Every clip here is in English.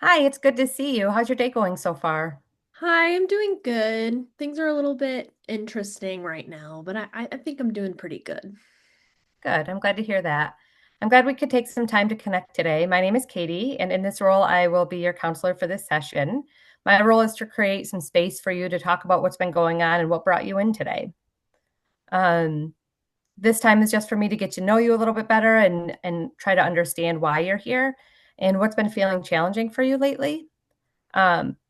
Hi, it's good to see you. How's your day going so far? Hi, I'm doing good. Things are a little bit interesting right now, but I think I'm doing pretty good. Good. I'm glad to hear that. I'm glad we could take some time to connect today. My name is Katie, and in this role, I will be your counselor for this session. My role is to create some space for you to talk about what's been going on and what brought you in today. Um, this time is just for me to get to know you a little bit better and try to understand why you're here and what's been feeling challenging for you lately.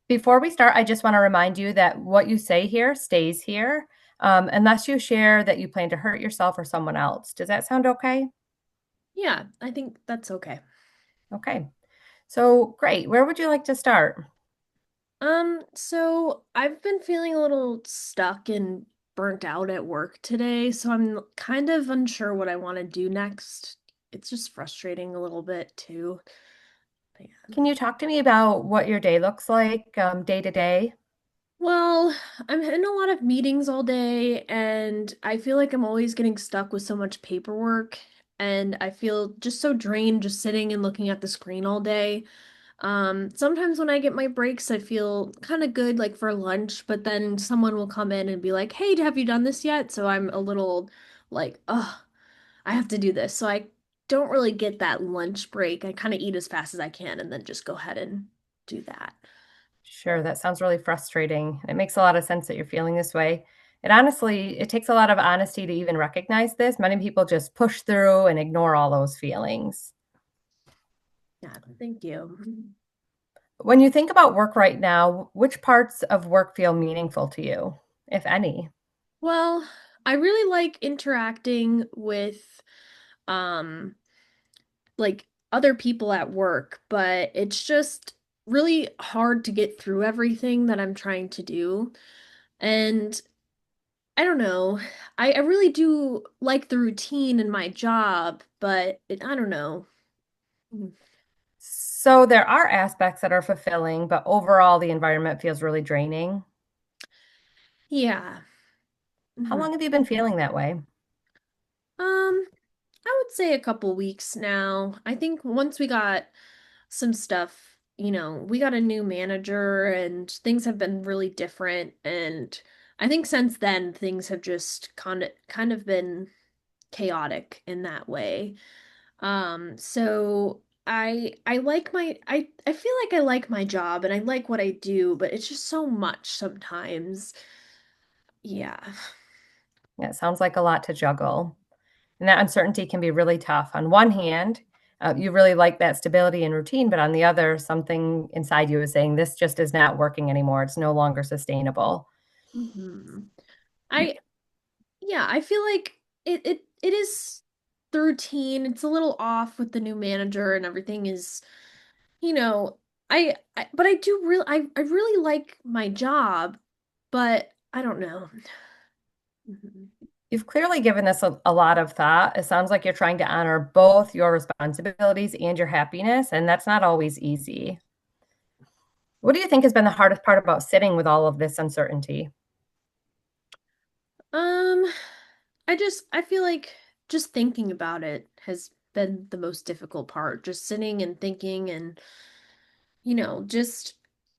Before we start, I just want to remind you that what you say here stays here, unless you share that you plan to hurt yourself or someone else. Does that sound okay? Yeah, I think that's okay. Okay. So great. Where would you like to start? So I've been feeling a little stuck and burnt out at work today, so I'm kind of unsure what I want to do next. It's just frustrating a little bit too. But yeah. Can you talk to me about what your day looks like, day to day? Well, I'm in a lot of meetings all day, and I feel like I'm always getting stuck with so much paperwork, and I feel just so drained just sitting and looking at the screen all day. Sometimes when I get my breaks, I feel kind of good, like for lunch, but then someone will come in and be like, "Hey, have you done this yet?" So I'm a little like, "Oh, I have to do this." So I don't really get that lunch break. I kind of eat as fast as I can and then just go ahead and do that. Sure, that sounds really frustrating. It makes a lot of sense that you're feeling this way. And honestly, it takes a lot of honesty to even recognize this. Many people just push through and ignore all those feelings. Yeah, thank you. When you think about work right now, which parts of work feel meaningful to you, if any? Well, I really like interacting with um like other people at work, but it's just really hard to get through everything that I'm trying to do. And I don't know. I really do like the routine in my job, but I don't know. Mm. So there are aspects that are fulfilling, but overall the environment feels really draining. Yeah. How Mhm. long have you been feeling that way? I would say a couple weeks now. I think once we got some stuff, we got a new manager and things have been really different. And I think since then things have just kind of been chaotic in that way. So I like I feel like I like my job and I like what I do, but it's just so much sometimes. Yeah. Yeah, it sounds like a lot to juggle. And that uncertainty can be really tough. On one hand, you really like that stability and routine, but on the other, something inside you is saying this just is not working anymore. It's no longer sustainable. hmm I Yeah, I feel like it is the routine. It's a little off with the new manager and everything is, you know, I but I do really I really like my job, but I don't know. Mhm. You've clearly given this a lot of thought. It sounds like you're trying to honor both your responsibilities and your happiness, and that's not always easy. What do you think has been the hardest part about sitting with all of this uncertainty? Um, I feel like just thinking about it has been the most difficult part. Just sitting and thinking and, just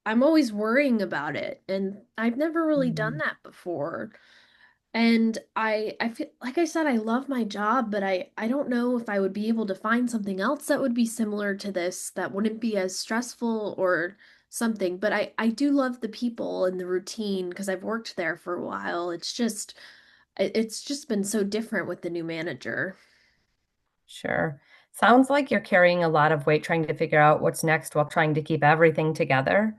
I'm always worrying about it and I've never really done Mhm. that before. And I feel like I said I love my job, but I don't know if I would be able to find something else that would be similar to this that wouldn't be as stressful or something. But I do love the people and the routine because I've worked there for a while. It's just been so different with the new manager. Sure. Sounds like you're carrying a lot of weight trying to figure out what's next while trying to keep everything together.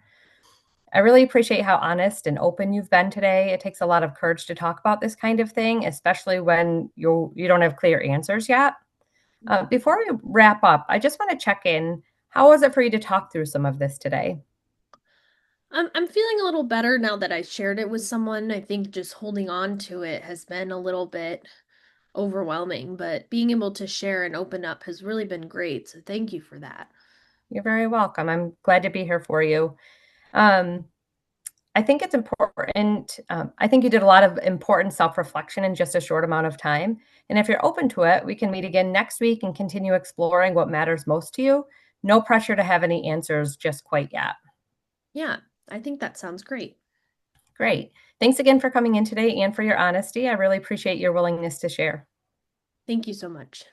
I really appreciate how honest and open you've been today. It takes a lot of courage to talk about this kind of thing, especially when you don't have clear answers yet. Before we wrap up, I just want to check in. How was it for you to talk through some of this today? I'm feeling a little better now that I shared it with someone. I think just holding on to it has been a little bit overwhelming, but being able to share and open up has really been great. So thank you for that. You're very welcome. I'm glad to be here for you. Um, I think it's important. I think you did a lot of important self reflection in just a short amount of time. And if you're open to it, we can meet again next week and continue exploring what matters most to you, no pressure to have any answers just quite yet. Yeah, I think that sounds great. Great. Thanks again for coming in today and for your honesty. I really appreciate your willingness to share. Thank you so much.